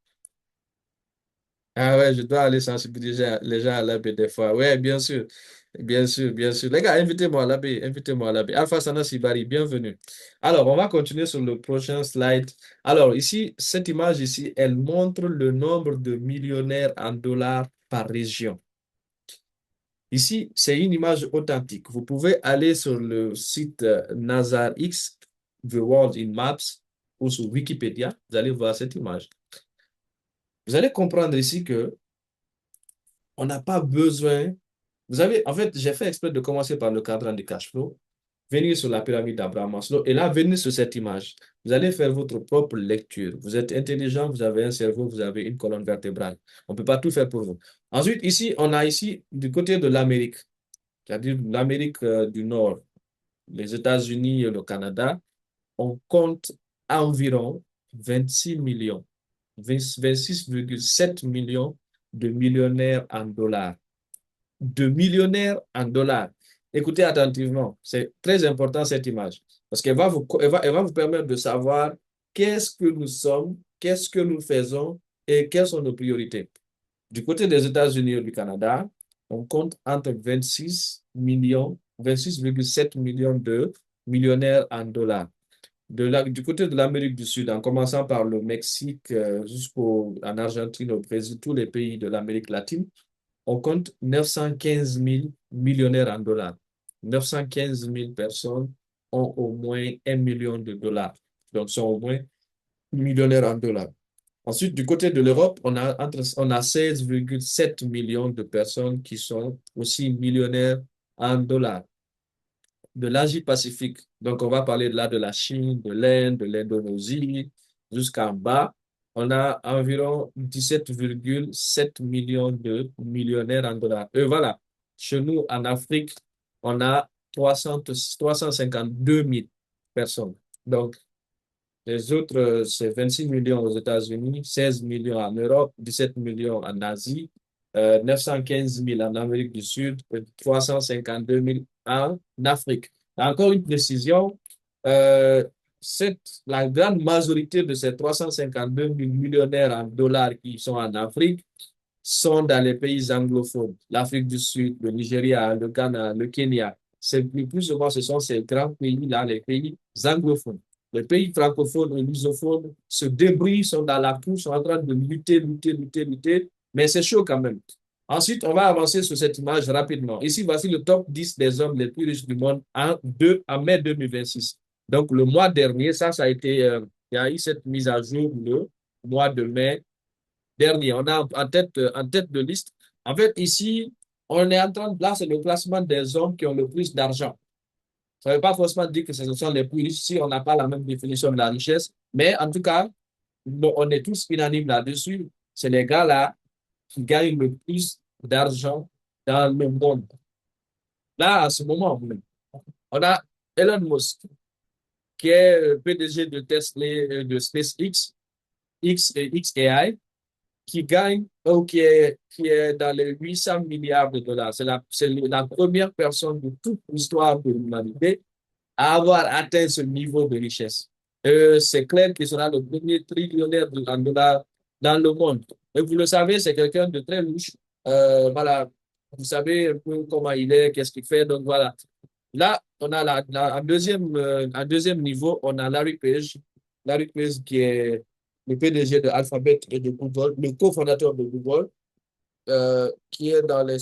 Ah ouais, je dois aller sensibiliser les gens à l'abbé des fois. Ouais, bien sûr. Bien sûr. Les gars, invitez-moi à l'abbé. Invitez-moi à l'abbé. Alpha Sana Sibari, bienvenue. Alors, on va continuer sur le prochain slide. Alors, ici, cette image ici, elle montre le nombre de millionnaires en dollars par région. Ici, c'est une image authentique. Vous pouvez aller sur le site NASAR-X, The World in Maps, ou sur Wikipédia. Vous allez voir cette image. Vous allez comprendre ici que on n'a pas besoin. Vous avez, en fait, j'ai fait exprès de commencer par le cadran du cash flow, venir sur la pyramide d'Abraham Maslow et là, venir sur cette image. Vous allez faire votre propre lecture. Vous êtes intelligent, vous avez un cerveau, vous avez une colonne vertébrale. On ne peut pas tout faire pour vous. Ensuite, ici, on a ici du côté de l'Amérique, c'est-à-dire l'Amérique du Nord, les États-Unis et le Canada, on compte environ 26 millions, 26,7 millions de millionnaires en dollars. De millionnaires en dollars. Écoutez attentivement, c'est très important cette image parce elle va vous permettre de savoir qu'est-ce que nous sommes, qu'est-ce que nous faisons Et quelles sont nos priorités? Du côté des États-Unis et du Canada, on compte entre 26 millions, 26,7 millions de millionnaires en dollars. Du côté de l'Amérique du Sud, en commençant par le Mexique jusqu'en Argentine, au Brésil, tous les pays de l'Amérique latine, on compte 915 000 millionnaires en dollars. 915 000 personnes ont au moins 1 million de dollars. Donc, sont au moins millionnaires en dollars. Ensuite, du côté de l'Europe, on a 16,7 millions de personnes qui sont aussi millionnaires en dollars. De l'Asie-Pacifique, donc on va parler là de la Chine, de l'Inde, de l'Indonésie, jusqu'en bas, on a environ 17,7 millions de millionnaires en dollars. Et voilà, chez nous, en Afrique, on a 352 000 personnes. Donc, les autres, c'est 26 millions aux États-Unis, 16 millions en Europe, 17 millions en Asie, 915 000 en Amérique du Sud, et 352 000 en Afrique. Encore une précision, euh, la grande majorité de ces 352 000 millionnaires en dollars qui sont en Afrique sont dans les pays anglophones, l'Afrique du Sud, le Nigeria, le Ghana, le Kenya. Le plus souvent, ce sont ces grands pays-là, les pays anglophones. Les pays francophones et lusophones se débrouillent, sont dans la course, sont en train de lutter, mais c'est chaud quand même. Ensuite, on va avancer sur cette image rapidement. Ici, voici le top 10 des hommes les plus riches du monde en mai 2026. Donc, le mois dernier, ça a été, il y a eu cette mise à jour le mois de mai dernier. On a en tête de liste. En fait, ici, on est en train de, là, c'est le classement des hommes qui ont le plus d'argent. Ça ne veut pas forcément dire que ce sont les plus riches si on n'a pas la même définition de la richesse. Mais en tout cas, on est tous unanimes là-dessus. C'est les gars-là qui gagnent le plus d'argent dans le monde. Là, à ce moment, on a Elon Musk, qui est PDG de Tesla, de SpaceX, XAI, qui gagne, ou qui est dans les 800 milliards de dollars. C'est la première personne de toute l'histoire de l'humanité à avoir atteint ce niveau de richesse. C'est clair qu'il sera le premier trillionnaire en dollars dans le monde. Et vous le savez, c'est quelqu'un de très riche. Voilà, vous savez un peu comment il est, qu'est-ce qu'il fait. Donc voilà. Là, on a en deuxième niveau, on a Larry Page. Larry Page qui est le PDG de Alphabet et de Google, le cofondateur de Google, qui est dans les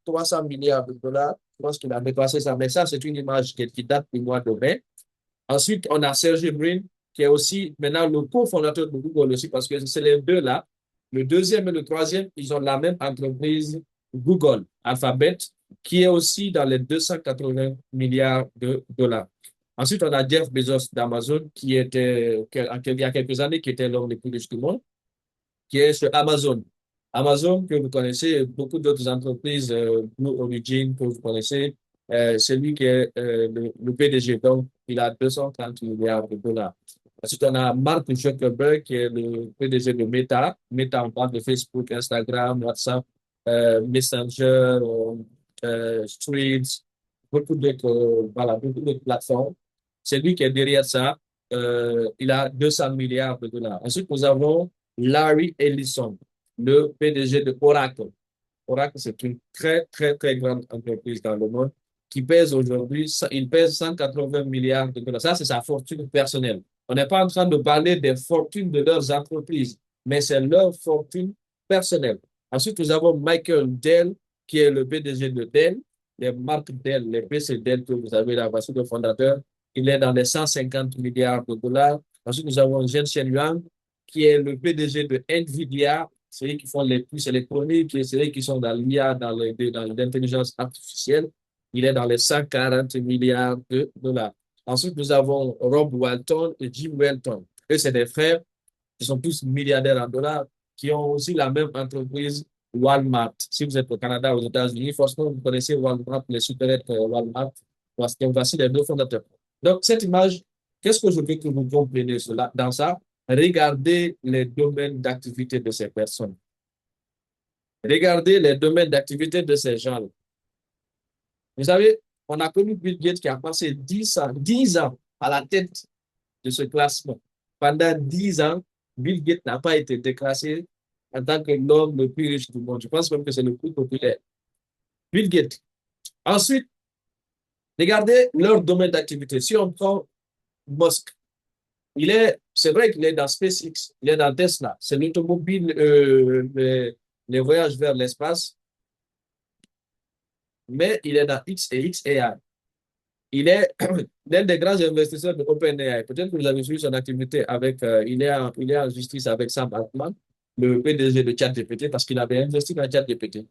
300 milliards de dollars. Je pense qu'il a dépassé ça, mais ça, c'est une image qui date du mois de mai. Ensuite, on a Sergey Brin, qui est aussi maintenant le cofondateur de Google aussi, parce que c'est les deux là. Le deuxième et le troisième, ils ont la même entreprise, Google, Alphabet, qui est aussi dans les 280 milliards de dollars. Ensuite, on a Jeff Bezos d'Amazon, il y a quelques années, qui était l'homme le plus riche du monde, qui est sur Amazon. Amazon, que vous connaissez, beaucoup d'autres entreprises, Blue Origin, que vous connaissez, c'est lui qui est le PDG. Donc, il a 230 milliards de dollars. Ensuite, on a Mark Zuckerberg, qui est le PDG de Meta. Meta, on parle de Facebook, Instagram, WhatsApp, Messenger, Streets, voilà, beaucoup d'autres plateformes. C'est lui qui est derrière ça. Il a 200 milliards de dollars. Ensuite, nous avons Larry Ellison, le PDG de Oracle. Oracle, c'est une très grande entreprise dans le monde qui pèse aujourd'hui, il pèse 180 milliards de dollars. Ça, c'est sa fortune personnelle. On n'est pas en train de parler des fortunes de leurs entreprises, mais c'est leur fortune personnelle. Ensuite, nous avons Michael Dell, qui est le PDG de Dell, les marques Dell, les PC Dell que vous avez là, voici le fondateur. Il est dans les 150 milliards de dollars. Ensuite, nous avons Jensen Huang, qui est le PDG de NVIDIA, c'est eux qui font les puces électroniques, c'est eux qui sont dans l'IA, dans l'intelligence artificielle. Il est dans les 140 milliards de dollars. Ensuite, nous avons Rob Walton et Jim Walton. Eux, c'est des frères qui sont tous milliardaires en dollars, qui ont aussi la même entreprise Walmart. Si vous êtes au Canada, aux États-Unis, forcément, vous connaissez Walmart, les supérettes Walmart. Voici les deux fondateurs. Donc, cette image, qu'est-ce que je veux que vous compreniez dans ça? Regardez les domaines d'activité de ces personnes. Regardez les domaines d'activité de ces gens-là. Vous savez, on a connu Bill Gates qui a passé 10 ans à la tête de ce classement. Pendant 10 ans, Bill Gates n'a pas été déclassé en tant que l'homme le plus riche du monde. Je pense même que c'est le plus populaire. Bill Gates. Ensuite, regardez leur domaine d'activité. Si on prend Musk, c'est vrai qu'il est dans SpaceX, il est dans Tesla, c'est l'automobile, les voyages vers l'espace, mais il est dans X et XAI. Il est l'un des grands investisseurs de OpenAI. Peut-être que vous avez suivi son activité avec, il est en justice avec Sam Altman, le PDG de ChatGPT, parce qu'il avait investi dans ChatGPT.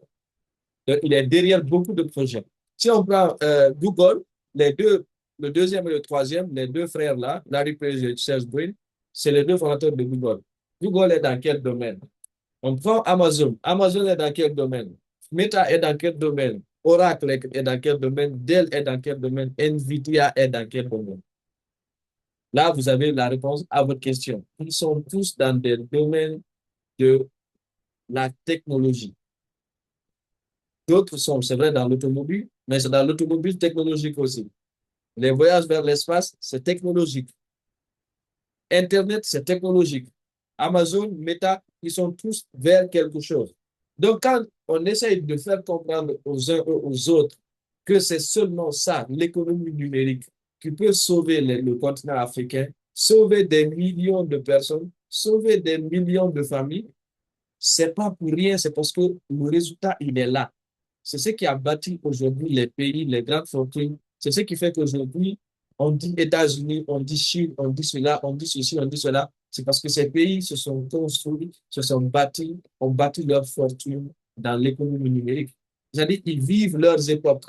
Il est derrière beaucoup de projets. Si on prend Google, les deux, le deuxième et le troisième, les deux frères là, Larry Page et Sergey Brin, c'est les deux fondateurs de Google. Google est dans quel domaine? On prend Amazon. Amazon est dans quel domaine? Meta est dans quel domaine? Oracle est dans quel domaine? Dell est dans quel domaine? Nvidia est dans quel domaine? Là, vous avez la réponse à votre question. Ils sont tous dans des domaines de la technologie. D'autres sont, c'est vrai, dans l'automobile, mais c'est dans l'automobile technologique aussi. Les voyages vers l'espace, c'est technologique. Internet, c'est technologique. Amazon, Meta, ils sont tous vers quelque chose. Donc, quand on essaye de faire comprendre aux uns et aux autres que c'est seulement ça, l'économie numérique, qui peut sauver le continent africain, sauver des millions de personnes, sauver des millions de familles, c'est pas pour rien, c'est parce que le résultat, il est là. C'est ce qui a bâti aujourd'hui les pays, les grandes fortunes. C'est ce qui fait qu'aujourd'hui, on dit États-Unis, on dit Chine, on dit cela, on dit ceci, on dit cela. C'est parce que ces pays se sont construits, se sont bâtis, ont bâti leur fortune dans l'économie numérique. C'est-à-dire qu'ils vivent leurs époques.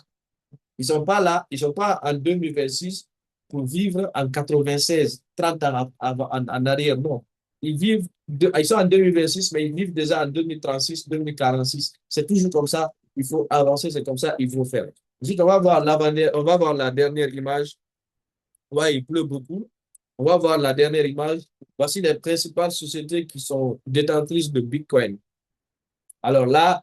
Ils sont pas là, ils sont pas en 2026 pour vivre en 96, 30 ans en arrière, non. Ils sont en 2026, mais ils vivent déjà en 2036, 2046. C'est toujours comme ça. Il faut avancer, c'est comme ça, il faut faire. Ensuite, on va voir la dernière image. Ouais, il pleut beaucoup. On va voir la dernière image. Voici les principales sociétés qui sont détentrices de Bitcoin. Alors là,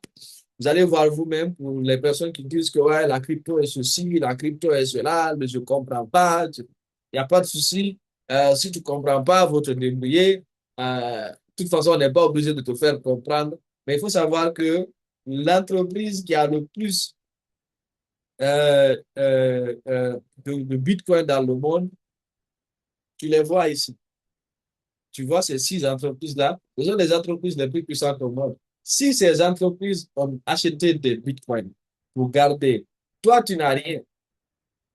vous allez voir vous-même pour les personnes qui disent que ouais, la crypto est ceci, la crypto est cela, mais je ne comprends pas. Il n'y a pas de souci. Si tu ne comprends pas, vous te débrouiller. De toute façon, on n'est pas obligé de te faire comprendre. Mais il faut savoir que l'entreprise qui a le plus de Bitcoin dans le monde, tu les vois ici. Tu vois ces 6 entreprises-là, ce sont les entreprises les plus puissantes au monde. Si ces entreprises ont acheté des bitcoins pour garder, toi, tu n'as rien.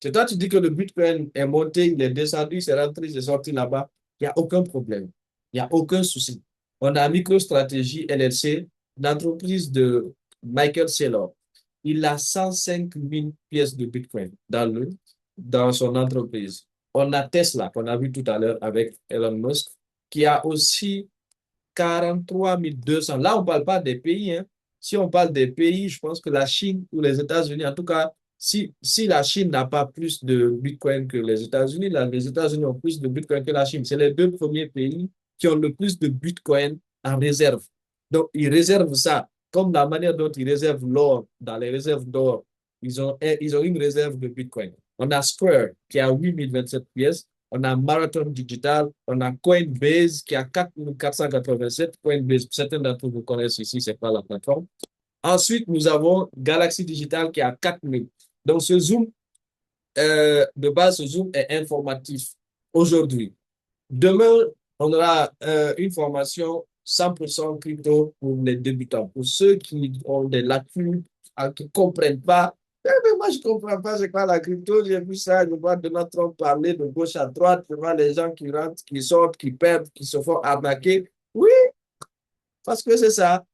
C'est toi, tu dis que le bitcoin est monté, il est descendu, c'est rentré, c'est sorti là-bas. Il n'y a aucun problème. Il n'y a aucun souci. On a MicroStrategy LLC, l'entreprise de Michael Saylor. Il a 105 000 pièces de bitcoin dans son entreprise. On a Tesla, qu'on a vu tout à l'heure avec Elon Musk, qui a aussi 43 200. Là, on ne parle pas des pays, hein. Si on parle des pays, je pense que la Chine ou les États-Unis, en tout cas, si la Chine n'a pas plus de Bitcoin que les États-Unis, les États-Unis ont plus de Bitcoin que la Chine. C'est les deux premiers pays qui ont le plus de Bitcoin en réserve. Donc, ils réservent ça, comme la manière dont ils réservent l'or dans les réserves d'or. Ils ont une réserve de Bitcoin. On a Square qui a 8027 pièces. On a Marathon Digital, on a Coinbase qui a 4487. Coinbase, certains d'entre vous connaissent ici, c'est pas la plateforme. Ensuite, nous avons Galaxy Digital qui a 4000. Donc, ce Zoom, de base, ce Zoom est informatif aujourd'hui. Demain, on aura une formation 100% crypto pour les débutants. Pour ceux qui ont des lacunes, qui ne comprennent pas. Mais moi, je ne comprends pas c'est quoi la crypto. J'ai vu ça, je vois Donald Trump parler de gauche à droite. Je vois les gens qui rentrent, qui sortent, qui perdent, qui se font arnaquer. Oui, parce que c'est ça.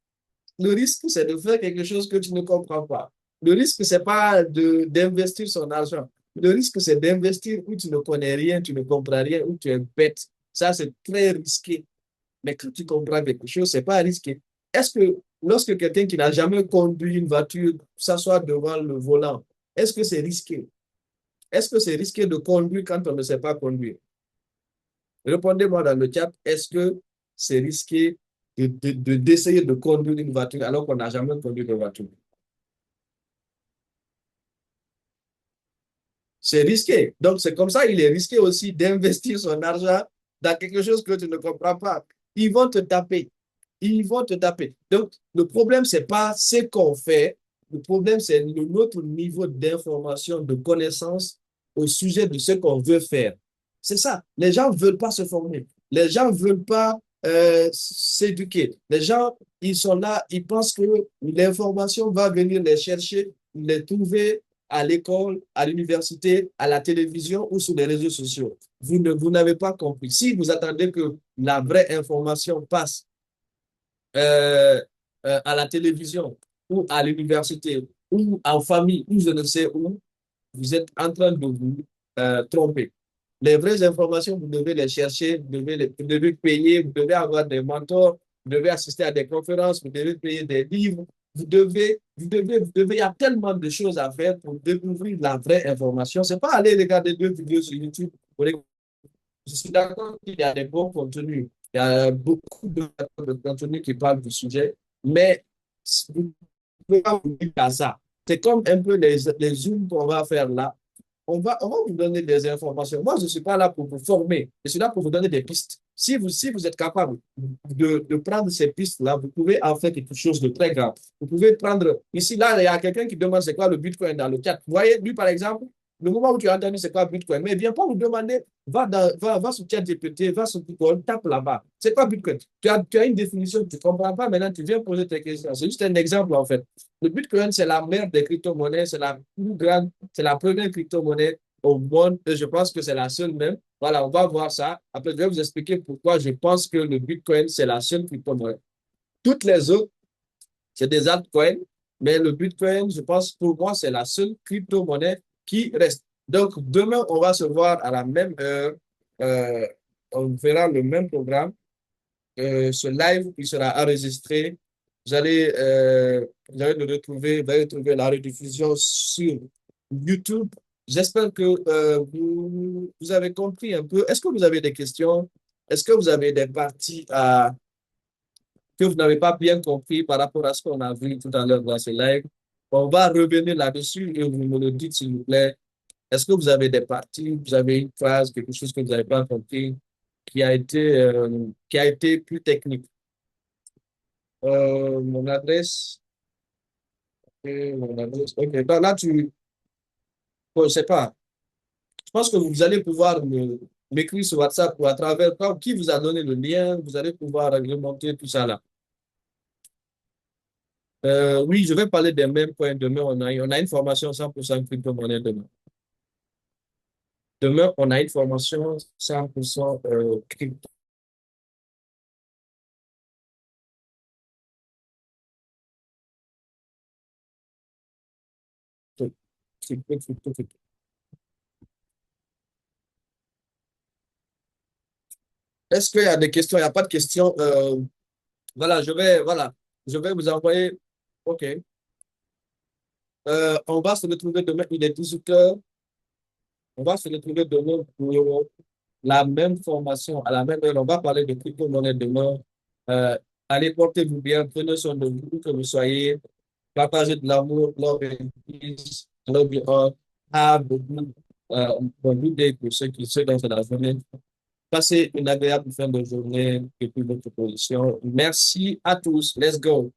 Le risque, c'est de faire quelque chose que tu ne comprends pas. Le risque, c'est pas d'investir son argent. Le risque, c'est d'investir où tu ne connais rien, tu ne comprends rien, où tu es bête. Ça, c'est très risqué. Mais quand tu comprends quelque chose, c'est pas risqué. Est-ce que lorsque quelqu'un qui n'a jamais conduit une voiture s'assoit devant le volant, est-ce que c'est risqué? Est-ce que c'est risqué de conduire quand on ne sait pas conduire? Répondez-moi dans le chat, est-ce que c'est risqué d'essayer de conduire une voiture alors qu'on n'a jamais conduit de voiture? C'est risqué. Donc, c'est comme ça, il est risqué aussi d'investir son argent dans quelque chose que tu ne comprends pas. Ils vont te taper. Ils vont te taper. Donc, le problème, c'est pas ce qu'on fait. Le problème, c'est notre niveau d'information, de connaissance au sujet de ce qu'on veut faire. C'est ça. Les gens ne veulent pas se former. Les gens ne veulent pas s'éduquer. Les gens, ils sont là, ils pensent que l'information va venir les chercher, les trouver à l'école, à l'université, à la télévision ou sur les réseaux sociaux. Vous n'avez pas compris. Si vous attendez que la vraie information passe euh, à la télévision ou à l'université ou en famille ou je ne sais où, vous êtes en train de vous tromper. Les vraies informations, vous devez les chercher, vous devez payer, vous devez avoir des mentors, vous devez assister à des conférences, vous devez payer des livres, il y a tellement de choses à faire pour découvrir la vraie information. C'est pas aller regarder deux vidéos sur YouTube. Je suis d'accord qu'il y a des bons contenus. Il y a beaucoup de contenus qui parlent du sujet, mais vous ne pouvez pas vous lire à ça. C'est comme un peu les zooms qu'on va faire là. On va vous donner des informations. Moi, je ne suis pas là pour vous former. Je suis là pour vous donner des pistes. Si vous êtes capable de prendre ces pistes-là, vous pouvez en faire quelque chose de très grave. Vous pouvez prendre, ici, là, il y a quelqu'un qui demande c'est quoi le Bitcoin dans le chat. Vous voyez, lui, par exemple, le moment où tu as entendu c'est quoi Bitcoin, mais il ne vient pas vous demander, va sur ChatGPT, va sur Google, tape là-bas. C'est quoi Bitcoin? Tu as une définition, tu ne comprends pas, maintenant tu viens poser tes questions. C'est juste un exemple, en fait. Le Bitcoin, c'est la mère des crypto-monnaies, c'est la plus grande, c'est la première crypto-monnaie au monde, et je pense que c'est la seule même. Voilà, on va voir ça. Après, je vais vous expliquer pourquoi je pense que le Bitcoin, c'est la seule crypto-monnaie. Toutes les autres, c'est des altcoins, mais le Bitcoin, je pense, pour moi, c'est la seule crypto-monnaie qui reste. Donc, demain, on va se voir à la même heure. Euh, on verra le même programme. Ce live, il sera enregistré. Vous allez le retrouver, vous allez retrouver la rediffusion sur YouTube. J'espère que vous avez compris un peu. Est-ce que vous avez des questions? Est-ce que vous avez des parties que vous n'avez pas bien compris par rapport à ce qu'on a vu tout à l'heure dans ce live? On va revenir là-dessus et vous me le dites, s'il vous plaît. Est-ce que vous avez des parties, vous avez une phrase, quelque chose que vous n'avez pas compris qui a été plus technique? Mon adresse, ok. Donc là, je sais pas. Je pense que vous allez pouvoir m'écrire sur WhatsApp ou à travers qui vous a donné le lien, vous allez pouvoir remonter tout ça là. Oui, je vais parler des mêmes points demain. On a une formation 100% crypto-monnaie demain. Demain, on a une formation 100% crypto. Crypto. Est-ce qu'il y a des questions? Il n'y a pas de questions. Voilà, je vais vous envoyer. OK. On va se retrouver demain. Il est 18 heures. On va se retrouver demain pour la même formation, à la même heure. On va parler de crypto-monnaie demain. Euh, Allez, portez-vous bien. Prenez soin de vous, que vous soyez. Partagez de l'amour, love and peace. Love you all. Have a good day pour ceux dans la journée. Passez une agréable fin de journée depuis votre position. Merci à tous. Let's go.